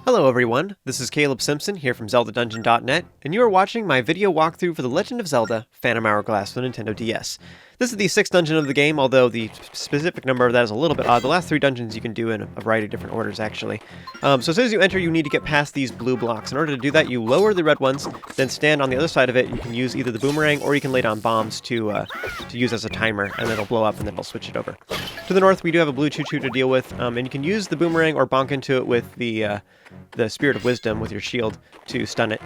Hello everyone, this is Caleb Simpson here from ZeldaDungeon.net, and you are watching my video walkthrough for The Legend of Zelda Phantom Hourglass for the Nintendo DS. This is the 6th dungeon of the game, although the specific number of that is a little bit odd. The last 3 dungeons you can do in a variety of different orders, actually. So as soon as you enter, you need to get past these blue blocks. In order to do that, you lower the red ones, then stand on the other side of it. You can use either the boomerang, or you can lay down bombs to use as a timer, and then it'll blow up, and then it'll switch it over. To the north, we do have a blue choo-choo to deal with, and you can use the boomerang or bonk into it with the Spirit of Wisdom with your shield to stun it.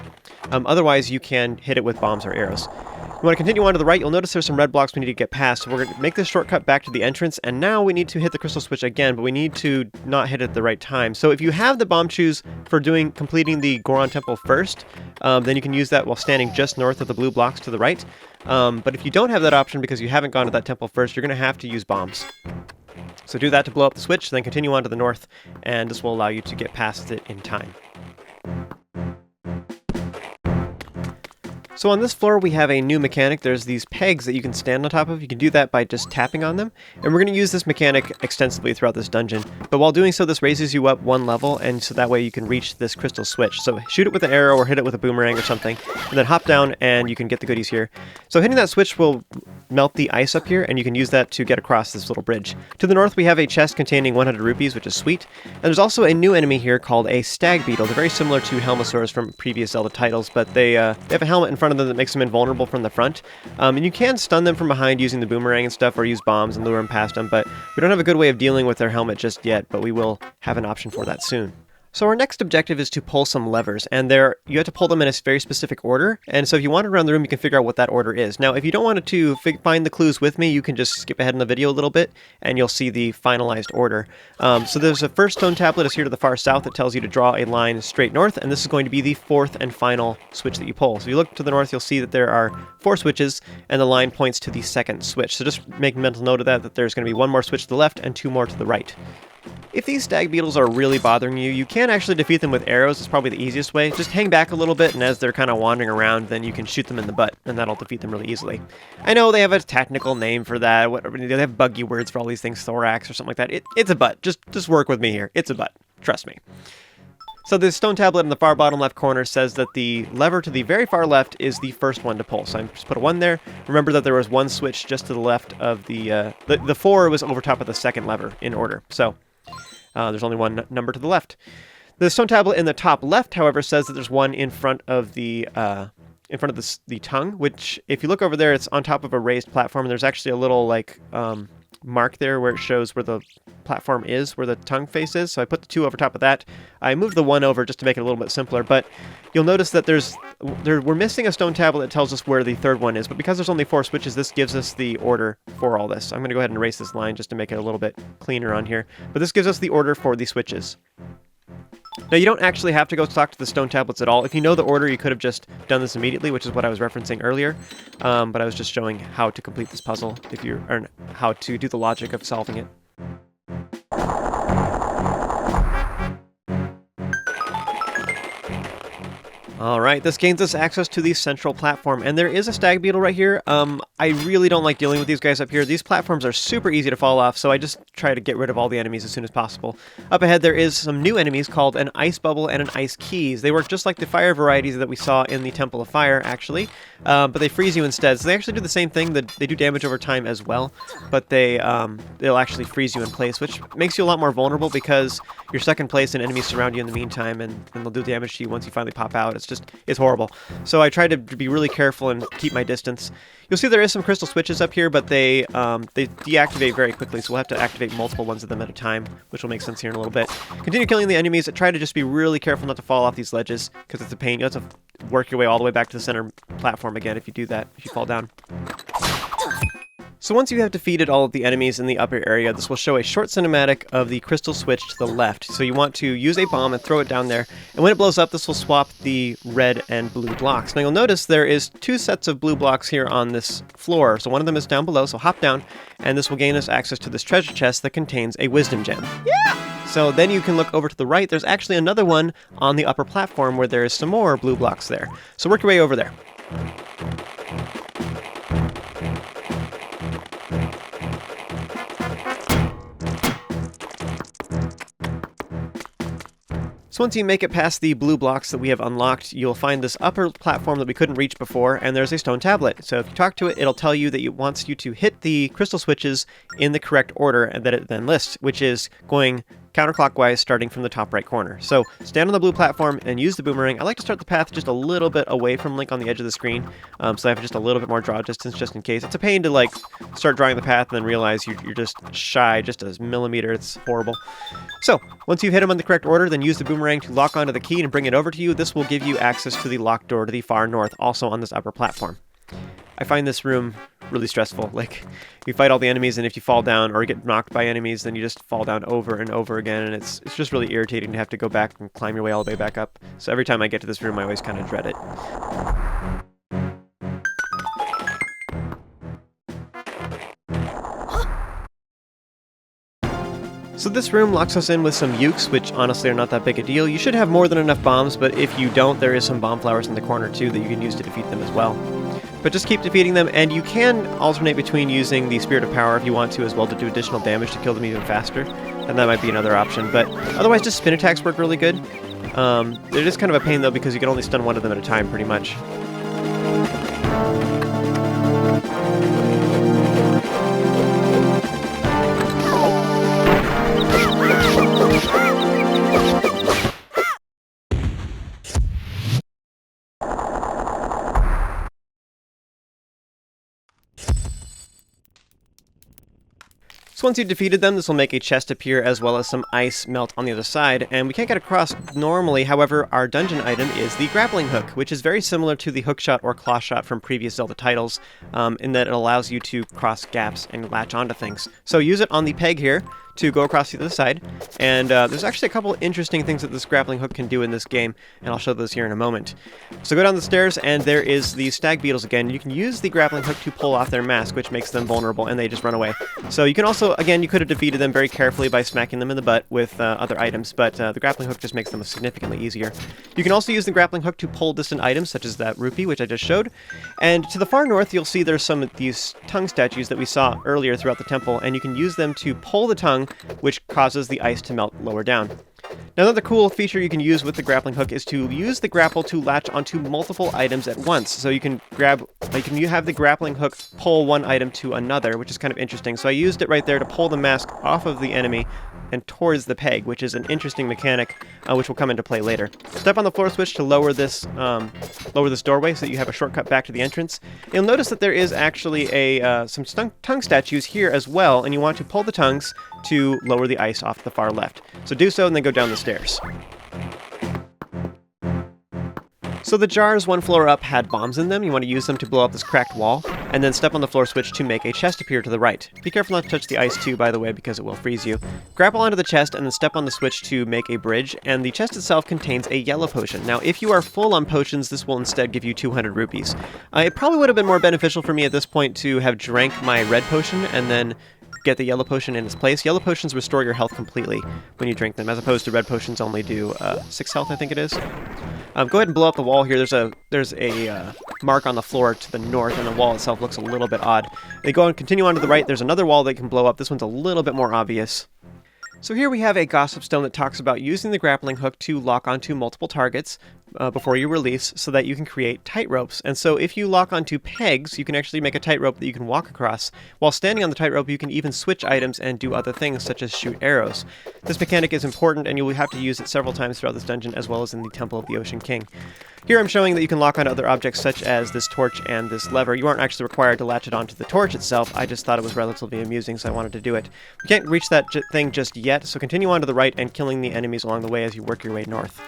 Otherwise, you can hit it with bombs or arrows. You want to continue on to the right, you'll notice there's some red blocks we need to get past, so we're going to make this shortcut back to the entrance, and now we need to hit the crystal switch again, but we need to not hit it at the right time. So if you have the bomb choose for completing the Goron Temple first, then you can use that while standing just north of the blue blocks to the right. But if you don't have that option because you haven't gone to that temple first, you're going to have to use bombs. So do that to blow up the switch, then continue on to the north, and this will allow you to get past it in time. So on this floor we have a new mechanic. There's these pegs that you can stand on top of. You can do that by just tapping on them, and we're going to use this mechanic extensively throughout this dungeon. But while doing so, this raises you up 1 level, and so that way you can reach this crystal switch. So shoot it with an arrow or hit it with a boomerang or something, and then hop down and you can get the goodies here. So hitting that switch will melt the ice up here, and you can use that to get across this little bridge. To the north we have a chest containing 100 rupees, which is sweet, and there's also a new enemy here called a stag beetle. They're very similar to Helmosaurs from previous Zelda titles, but they have a helmet in front of them that makes them invulnerable from the front, and you can stun them from behind using the boomerang and stuff, or use bombs and lure them past them, but we don't have a good way of dealing with their helmet just yet, but we will have an option for that soon. So our next objective is to pull some levers, and you have to pull them in a very specific order, and so if you wander around the room, you can figure out what that order is. Now, if you don't want to find the clues with me, you can just skip ahead in the video a little bit, and you'll see the finalized order. So there's a first stone tablet is here to the far south that tells you to draw a line straight north, and this is going to be the 4th and final switch that you pull. So if you look to the north, you'll see that there are 4 switches, and the line points to the 2nd switch. So just make mental note of that there's going to be 1 more switch to the left and 2 more to the right. If these stag beetles are really bothering you, you can actually defeat them with arrows. It's probably the easiest way. Just hang back a little bit, and as they're kind of wandering around, then you can shoot them in the butt, and that'll defeat them really easily. I know they have a technical name for that. They have buggy words for all these things, thorax or something like that. It's a butt. Just work with me here. It's a butt. Trust me. So the stone tablet in the far bottom left corner says that the lever to the very far left is the first one to pull. So I just put a 1 there. Remember that there was 1 switch just to the left of the 4 was over top of the 2nd lever in order. So there's only 1 number to the left. The stone tablet in the top left, however, says that there's 1 in front of the tongue, which, if you look over there, it's on top of a raised platform, and there's actually a little mark there where it shows where the platform is, where the tongue face is. So I put the 2 over top of that. I moved the 1 over just to make it a little bit simpler, but you'll notice that we're missing a stone tablet that tells us where the 3rd one is, but because there's only 4 switches, this gives us the order for all this. I'm going to go ahead and erase this line just to make it a little bit cleaner on here, but this gives us the order for the switches. Now, you don't actually have to go talk to the stone tablets at all. If you know the order, you could have just done this immediately, which is what I was referencing earlier, but I was just showing how to complete this puzzle, or how to do the logic of solving it. Alright, this gains us access to the central platform, and there is a stag beetle right here. I really don't like dealing with these guys up here. These platforms are super easy to fall off, so I just try to get rid of all the enemies as soon as possible. Up ahead there is some new enemies called an ice bubble and an ice keys. They work just like the fire varieties that we saw in the Temple of Fire, actually, but they freeze you instead. So they actually do the same thing. They do damage over time as well, but they'll actually freeze you in place, which makes you a lot more vulnerable because you're stuck in place and enemies surround you in the meantime, and they'll do damage to you once you finally pop out. It's horrible. So I try to be really careful and keep my distance. You'll see there is some crystal switches up here, but they deactivate very quickly, so we'll have to activate multiple ones of them at a time, which will make sense here in a little bit. Continue killing the enemies. Try to just be really careful not to fall off these ledges, because it's a pain. You have to work your way all the way back to the center platform again if you do that, if you fall down. So once you have defeated all of the enemies in the upper area, this will show a short cinematic of the crystal switch to the left. So you want to use a bomb and throw it down there, and when it blows up, this will swap the red and blue blocks. Now you'll notice there is 2 sets of blue blocks here on this floor. So one of them is down below, so hop down, and this will gain us access to this treasure chest that contains a wisdom gem. Yeah! So then you can look over to the right. There's actually another one on the upper platform where there is some more blue blocks there. So work your way over there. So once you make it past the blue blocks that we have unlocked, you'll find this upper platform that we couldn't reach before, and there's a stone tablet. So if you talk to it, it'll tell you that it wants you to hit the crystal switches in the correct order and that it then lists, which is going counterclockwise starting from the top right corner. So stand on the blue platform and use the boomerang. I like to start the path just a little bit away from Link on the edge of the screen, so I have just a little bit more draw distance just in case. It's a pain to like start drawing the path and then realize you're just shy just a millimeter. It's horrible. So once you've hit them in the correct order, then use the boomerang to lock onto the key and bring it over to you. This will give you access to the locked door to the far north, also on this upper platform. I find this room really stressful. Like, you fight all the enemies, and if you fall down or get knocked by enemies, then you just fall down over and over again, and it's just really irritating to have to go back and climb your way all the way back up. So every time I get to this room, I always kind of dread it. So this room locks us in with some ukes, which honestly are not that big a deal. You should have more than enough bombs, but if you don't, there is some bomb flowers in the corner too that you can use to defeat them as well. But just keep defeating them, and you can alternate between using the Spirit of Power if you want to as well to do additional damage to kill them even faster, and that might be another option. But otherwise, just spin attacks work really good. It is kind of a pain though because you can only stun one of them at a time pretty much. So once you've defeated them, this will make a chest appear as well as some ice melt on the other side, and we can't get across normally. However, our dungeon item is the Grappling Hook, which is very similar to the hookshot or claw shot from previous Zelda titles, in that it allows you to cross gaps and latch onto things. So use it on the peg here to go across to the other side, and there's actually a couple interesting things that this grappling hook can do in this game, and I'll show those here in a moment. So go down the stairs, and there is the stag beetles again. You can use the grappling hook to pull off their mask, which makes them vulnerable, and they just run away. So you can also, again, you could have defeated them very carefully by smacking them in the butt with other items, but the grappling hook just makes them significantly easier. You can also use the grappling hook to pull distant items, such as that rupee, which I just showed. And to the far north, you'll see there's some of these tongue statues that we saw earlier throughout the temple, and you can use them to pull the tongue, which causes the ice to melt lower down. Now, another cool feature you can use with the grappling hook is to use the grapple to latch onto multiple items at once. So you can you have the grappling hook pull one item to another, which is kind of interesting. So I used it right there to pull the mask off of the enemy and towards the peg, which is an interesting mechanic, which will come into play later. Step on the floor switch to lower this doorway so that you have a shortcut back to the entrance. You'll notice that there is actually some tongue statues here as well, and you want to pull the tongues to lower the ice off to the far left. So do so and then go down the stairs. So the jars one floor up had bombs in them. You want to use them to blow up this cracked wall, and then step on the floor switch to make a chest appear to the right. Be careful not to touch the ice too, by the way, because it will freeze you. Grapple onto the chest and then step on the switch to make a bridge, and the chest itself contains a yellow potion. Now, if you are full on potions, this will instead give you 200 rupees. It probably would have been more beneficial for me at this point to have drank my red potion and then get the yellow potion in its place. Yellow potions restore your health completely when you drink them, as opposed to red potions only do 6 health, I think it is. Go ahead and blow up the wall here. There's a mark on the floor to the north, and the wall itself looks a little bit odd. They go and continue on to the right. There's another wall that can blow up. This one's a little bit more obvious. So here we have a gossip stone that talks about using the grappling hook to lock onto multiple targets before you release so that you can create tightropes. And so if you lock onto pegs, you can actually make a tightrope that you can walk across. While standing on the tightrope, you can even switch items and do other things such as shoot arrows. This mechanic is important, and you will have to use it several times throughout this dungeon as well as in the Temple of the Ocean King. Here I'm showing that you can lock onto other objects such as this torch and this lever. You aren't actually required to latch it onto the torch itself. I just thought it was relatively amusing, so I wanted to do it. We can't reach that thing just yet, so continue on to the right and killing the enemies along the way as you work your way north.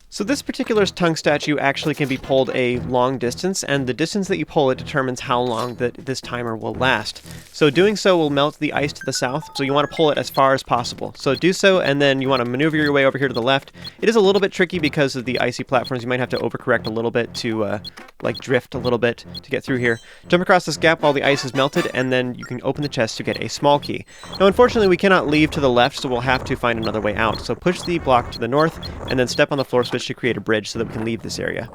So this particular tongue statue actually can be pulled a long distance, and the distance that you pull it determines how long that this timer will last. So doing so will melt the ice to the south, so you want to pull it as far as possible. So do so, and then you want to maneuver your way over here to the left. It is a little bit tricky because of the icy platforms. You might have to overcorrect a little bit to like drift a little bit to get through here. Jump across this gap while the ice is melted, and then you can open the chest to get a small key. Now unfortunately we cannot leave to the left, so we'll have to find another way out. So push the block to the north, and then step on the floor switch to create a bridge so that we can leave this area.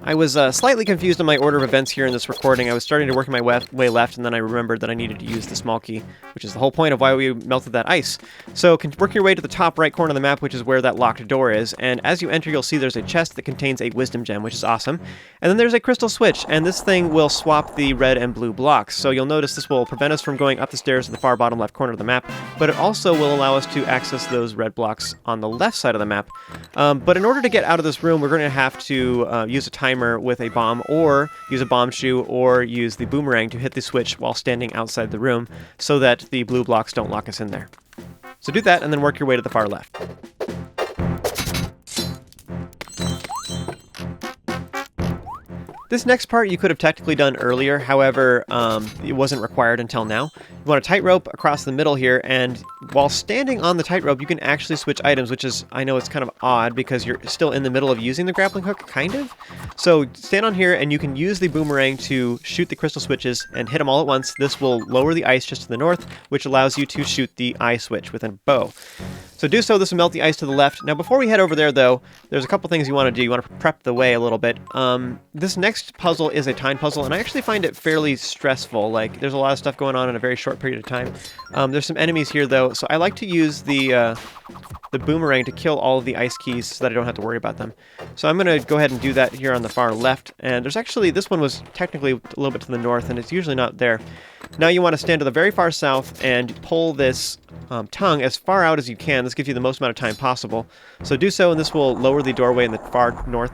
I was slightly confused on my order of events here in this recording. I was starting to work my way left, and then I remembered that I needed to use the small key, which is the whole point of why we melted that ice. So work your way to the top right corner of the map, which is where that locked door is, and as you enter, you'll see there's a chest that contains a wisdom gem, which is awesome. And then there's a crystal switch, and this thing will swap the red and blue blocks. So you'll notice this will prevent us from going up the stairs to the far bottom left corner of the map, but it also will allow us to access those red blocks on the left side of the map. But in order to get out of this room, we're going to have to use a timer with a bomb, or use a bomb shoe, or use the boomerang to hit the switch while standing outside the room so that the blue blocks don't lock us in there. So do that and then work your way to the far left. This next part you could have technically done earlier, however, it wasn't required until now. You want a tightrope across the middle here, and while standing on the tightrope, you can actually switch items, which is, I know it's kind of odd because you're still in the middle of using the grappling hook, kind of. So stand on here, and you can use the boomerang to shoot the crystal switches and hit them all at once. This will lower the ice just to the north, which allows you to shoot the eye switch with a bow. So do so, this will melt the ice to the left. Now before we head over there though, there's a couple things you want to do. You want to prep the way a little bit. This next puzzle is a time puzzle, and I actually find it fairly stressful. Like, there's a lot of stuff going on in a very short period of time. There's some enemies here though, so I like to use the boomerang to kill all of the ice keys so that I don't have to worry about them. So I'm going to go ahead and do that here on the far left, and there's actually, this one was technically a little bit to the north, and it's usually not there. Now you want to stand to the very far south and pull this tongue as far out as you can. This gives you the most amount of time possible. So do so, and this will lower the doorway in the far north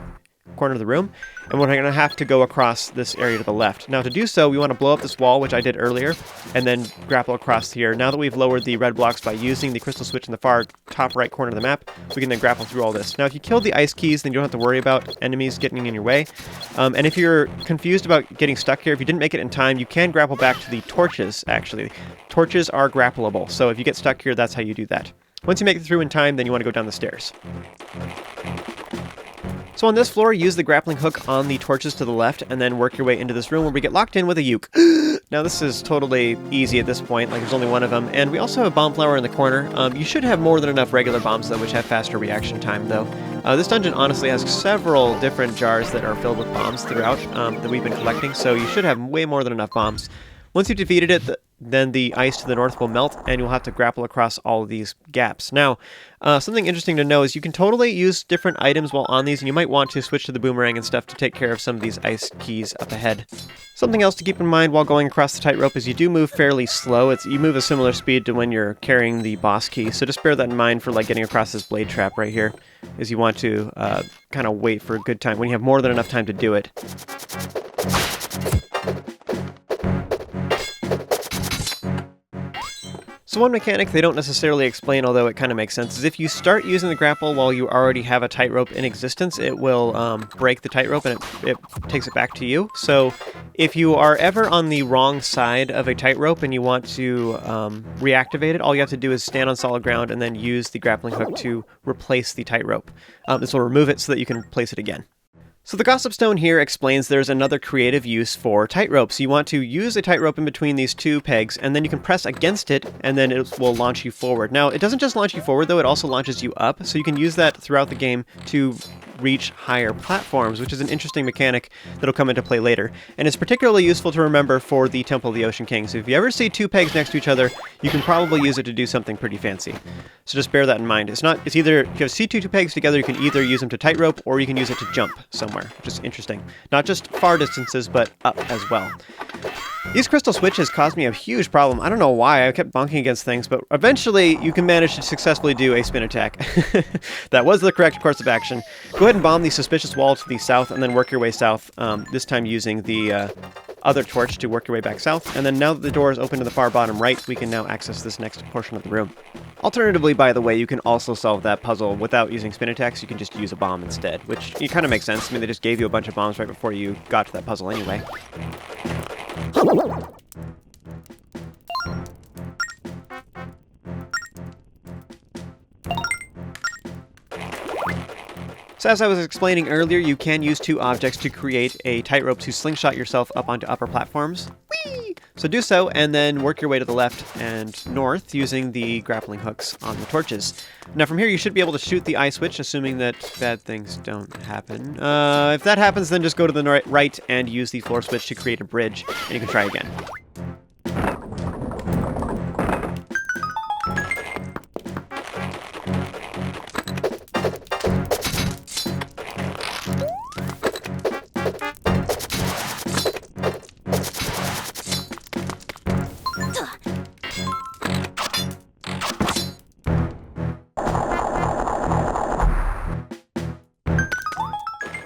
corner of the room, and we're going to have to go across this area to the left. Now to do so, we want to blow up this wall, which I did earlier, and then grapple across here. Now that we've lowered the red blocks by using the crystal switch in the far top right corner of the map, we can then grapple through all this. Now if you kill the ice keys, then you don't have to worry about enemies getting in your way. And if you're confused about getting stuck here, if you didn't make it in time, you can grapple back to the torches, actually. Torches are grappleable, so if you get stuck here, that's how you do that. Once you make it through in time, then you want to go down the stairs. So on this floor, use the grappling hook on the torches to the left, and then work your way into this room where we get locked in with a uke. Now this is totally easy at this point, like there's only one of them, and we also have a bomb flower in the corner. You should have more than enough regular bombs though, which have faster reaction time though. This dungeon honestly has several different jars that are filled with bombs throughout that we've been collecting, so you should have way more than enough bombs. Once you've defeated it, then the ice to the north will melt, and you'll have to grapple across all of these gaps. Now, something interesting to know is you can totally use different items while on these, and you might want to switch to the boomerang and stuff to take care of some of these ice keys up ahead. Something else to keep in mind while going across the tightrope is you do move fairly slow. You move a similar speed to when you're carrying the boss key, so just bear that in mind for like getting across this blade trap right here, is you want to kind of wait for a good time when you have more than enough time to do it. So one mechanic they don't necessarily explain, although it kind of makes sense, is if you start using the grapple while you already have a tightrope in existence, it will break the tightrope and it takes it back to you. So if you are ever on the wrong side of a tightrope and you want to reactivate it, all you have to do is stand on solid ground and then use the grappling hook to replace the tightrope. This will remove it so that you can place it again. So the Gossip Stone here explains there's another creative use for tightropes. You want to use a tightrope in between these two pegs, and then you can press against it, and then it will launch you forward. Now, it doesn't just launch you forward, though, it also launches you up, so you can use that throughout the game to reach higher platforms, which is an interesting mechanic that'll come into play later. And it's particularly useful to remember for the Temple of the Ocean King. So if you ever see two pegs next to each other, you can probably use it to do something pretty fancy. So just bear that in mind. It's either, if you see two pegs together, you can either use them to tightrope, or you can use it to jump somewhere, which is interesting. Not just far distances, but up as well. These crystal switches caused me a huge problem. I don't know why, I kept bonking against things, but eventually you can manage to successfully do a spin attack. That was the correct course of action. Go ahead and bomb the suspicious wall to the south, and then work your way south, this time using the other torch to work your way back south. And then now that the door is open to the far bottom right, we can now access this next portion of the room. Alternatively, by the way, you can also solve that puzzle without using spin attacks. You can just use a bomb instead, which it kind of makes sense. I mean, they just gave you a bunch of bombs right before you got to that puzzle anyway. So as I was explaining earlier, you can use two objects to create a tightrope to slingshot yourself up onto upper platforms. Whee! So So do so, and then work your way to the left and north using the grappling hooks on the torches. Now from here you should be able to shoot the eye switch, assuming that bad things don't happen. If that happens, then just go to the right and use the floor switch to create a bridge, and you can try again.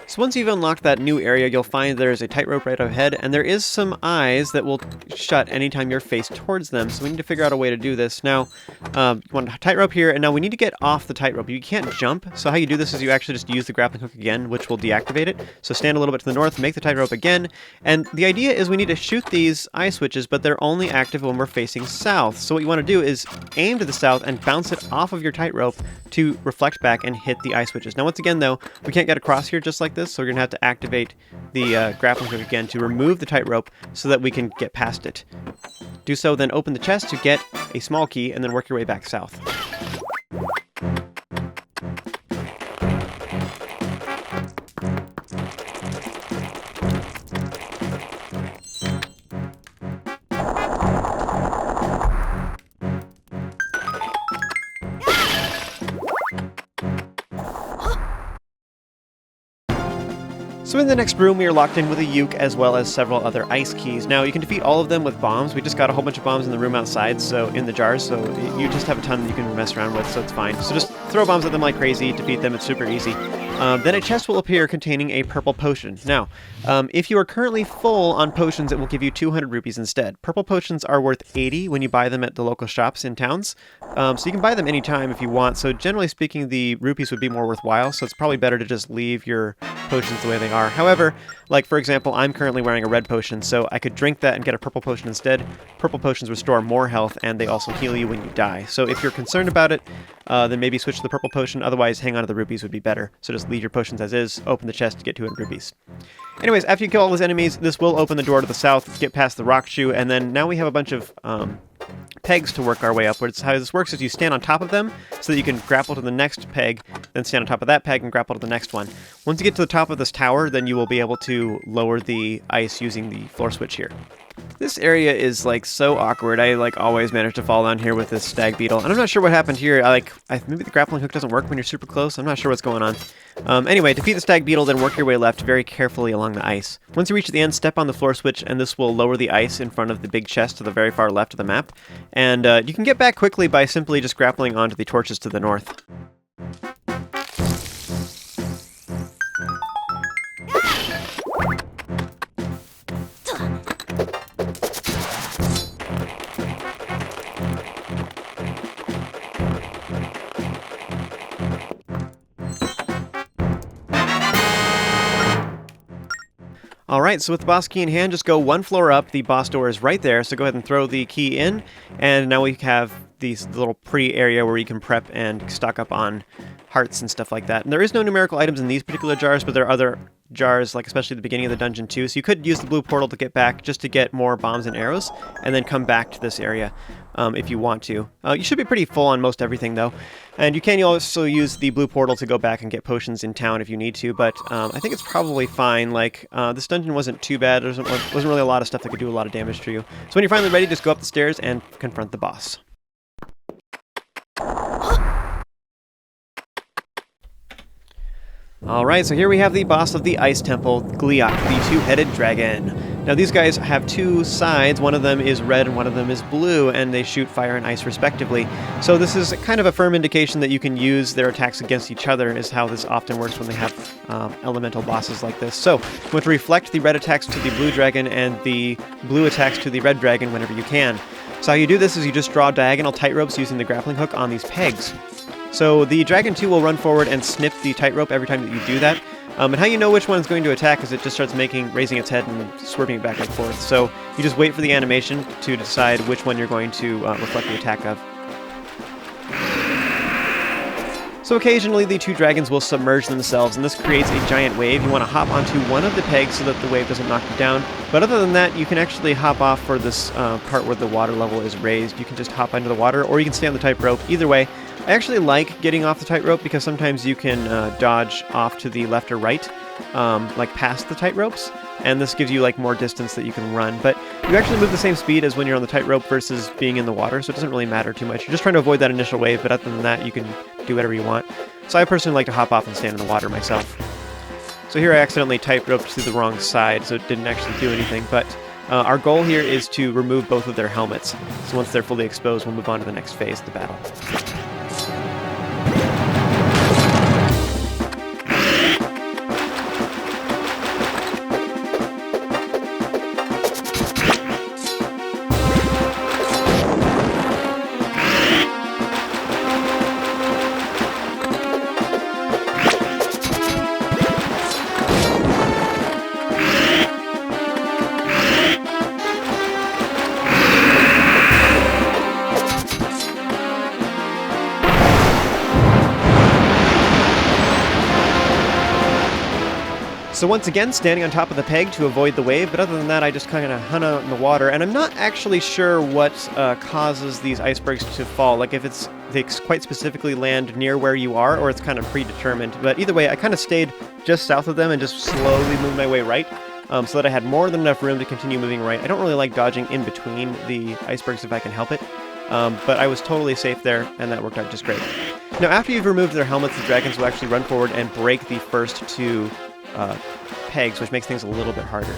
So once you've unlocked that new area, you'll find there's a tightrope right ahead, and there is some eyes that will shut anytime you're faced towards them, so we need to figure out a way to do this. Now, you want a tightrope here, and now we need to get off the tightrope. You can't jump, so how you do this is you actually just use the grappling hook again, which will deactivate it. So stand a little bit to the north, make the tightrope again, and the idea is we need to shoot these eye switches, but they're only active when we're facing south. So what you want to do is aim to the south and bounce it off of your tightrope to reflect back and hit the eye switches. Now once again though, we can't get across here just like this, so we're going to have to activate the grappling hook again to remove the tightrope so that we can get past it. Do so, then open the chest to get a small key, and then work your way back south. So in the next room, we are locked in with a uke as well as several other ice keys. Now, you can defeat all of them with bombs. We just got a whole bunch of bombs in the room outside, so in the jars, so you just have a ton you can mess around with, so it's fine. So just throw bombs at them like crazy, defeat them, it's super easy. Then a chest will appear containing a purple potion. Now, if you are currently full on potions, it will give you 200 rupees instead. Purple potions are worth 80 when you buy them at the local shops in towns, so you can buy them anytime if you want. So generally speaking, the rupees would be more worthwhile, so it's probably better to just leave your potions the way they are. However, like for example, I'm currently wearing a red potion, so I could drink that and get a purple potion instead. Purple potions restore more health, and they also heal you when you die. So if you're concerned about it, then maybe switch to the purple potion. Otherwise, hang on to the rupees would be better. So just leave your potions as is, open the chest to get 200 rupees. Anyways, after you kill all those enemies, this will open the door to the south, get past the rock shoe, and then now we have a bunch of pegs to work our way upwards. How this works is you stand on top of them so that you can grapple to the next peg, then stand on top of that peg and grapple to the next one. Once you get to the top of this tower, then you will be able to lower the ice using the floor switch here. This area is like so awkward. I like always manage to fall down here with this stag beetle, and I'm not sure what happened here. Maybe the grappling hook doesn't work when you're super close. I'm not sure what's going on. Anyway, defeat the stag beetle, then work your way left very carefully along the ice. Once you reach the end, step on the floor switch, and this will lower the ice in front of the big chest to the very far left of the map. And you can get back quickly by simply just grappling onto the torches to the north. Alright, so with the boss key in hand, just go one floor up. The boss door is right there, so go ahead and throw the key in, and now we have this little pre-area where you can prep and stock up on hearts and stuff like that. And there is no numerical items in these particular jars, but there are other jars, like especially the beginning of the dungeon too, so you could use the blue portal to get back just to get more bombs and arrows, and then come back to this area if you want to. You should be pretty full on most everything though, and you can also use the blue portal to go back and get potions in town if you need to, but I think it's probably fine. Like, this dungeon wasn't too bad. There wasn't really a lot of stuff that could do a lot of damage to you. So when you're finally ready, just go up the stairs and confront the boss. Alright, so here we have the boss of the Ice Temple, Gleeok, the two-headed dragon. Now these guys have two sides, one of them is red and one of them is blue, and they shoot fire and ice respectively. So this is kind of a firm indication that you can use their attacks against each other, is how this often works when they have elemental bosses like this. So you want to reflect the red attacks to the blue dragon and the blue attacks to the red dragon whenever you can. So how you do this is you just draw diagonal tightropes using the grappling hook on these pegs. So the Dragon 2 will run forward and snip the tightrope every time that you do that. And how you know which one is going to attack is it just starts raising its head and swerving it back and forth. So you just wait for the animation to decide which one you're going to reflect the attack of. So occasionally the two dragons will submerge themselves, and this creates a giant wave. You want to hop onto one of the pegs so that the wave doesn't knock you down. But other than that, you can actually hop off for this part where the water level is raised. You can just hop into the water, or you can stay on the tightrope. Either way, I actually like getting off the tightrope because sometimes you can dodge off to the left or right, like past the tightropes, and this gives you like more distance that you can run. But you actually move the same speed as when you're on the tightrope versus being in the water, so it doesn't really matter too much. You're just trying to avoid that initial wave, but other than that, you can do whatever you want. So I personally like to hop off and stand in the water myself. So here I accidentally tightroped to the wrong side, so it didn't actually do anything, but our goal here is to remove both of their helmets. So once they're fully exposed, we'll move on to the next phase of the battle. So once again, standing on top of the peg to avoid the wave, but other than that, I just kind of hung out in the water, and I'm not actually sure what causes these icebergs to fall, like if they quite specifically land near where you are, or it's kind of predetermined. But either way, I kind of stayed just south of them and just slowly moved my way right, so that I had more than enough room to continue moving right. I don't really like dodging in between the icebergs if I can help it, but I was totally safe there, and that worked out just great. Now, after you've removed their helmets, the dragons will actually run forward and break the first two pegs, which makes things a little bit harder.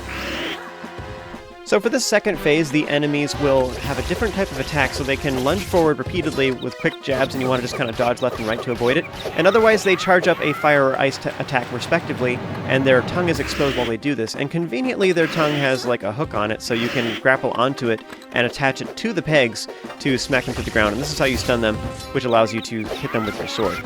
So for this second phase, the enemies will have a different type of attack, so they can lunge forward repeatedly with quick jabs, and you want to just kind of dodge left and right to avoid it. And otherwise, they charge up a fire or ice attack respectively, and their tongue is exposed while they do this. And conveniently, their tongue has like a hook on it, so you can grapple onto it and attach it to the pegs to smack them to the ground. And this is how you stun them, which allows you to hit them with your sword.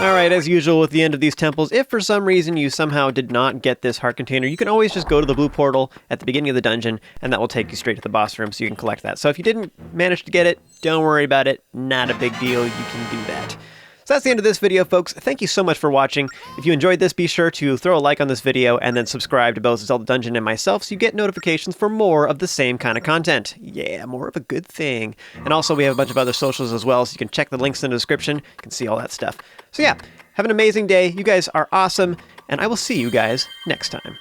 Alright, as usual with the end of these temples, if for some reason you somehow did not get this heart container, you can always just go to the blue portal at the beginning of the dungeon, and that will take you straight to the boss room so you can collect that. So if you didn't manage to get it, don't worry about it. Not a big deal. You can do that. So that's the end of this video, folks. Thank you so much for watching. If you enjoyed this, be sure to throw a like on this video and then subscribe to both Zelda Dungeon and myself so you get notifications for more of the same kind of content. Yeah, more of a good thing. And also, we have a bunch of other socials as well, so you can check the links in the description. You can see all that stuff. So yeah, have an amazing day. You guys are awesome, and I will see you guys next time.